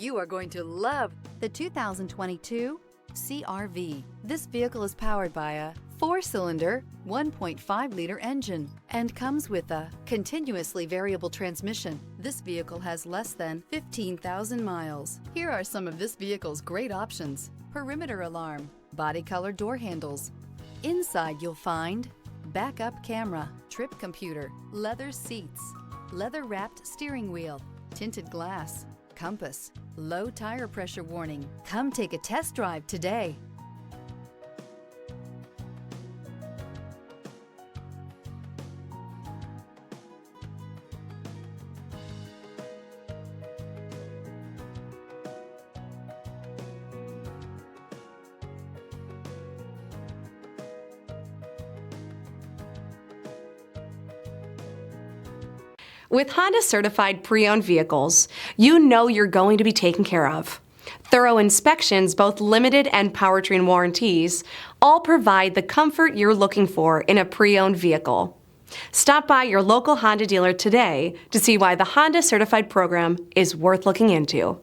You are going to love the 2022 CR-V. This vehicle is powered by a 4-cylinder, 1.5-liter engine and comes with a continuously variable transmission. This vehicle has less than 15,000 miles. Here are some of this vehicle's great options: perimeter alarm, body color door handles. Inside you'll find backup camera, trip computer, leather seats, leather-wrapped steering wheel, tinted glass, compass, low tire pressure warning. Come take a test drive today. With Honda certified pre-owned vehicles, you know you're going to be taken care of. Thorough inspections, both limited and powertrain warranties, all provide the comfort you're looking for in a pre-owned vehicle. Stop by your local Honda dealer today to see why the Honda certified program is worth looking into.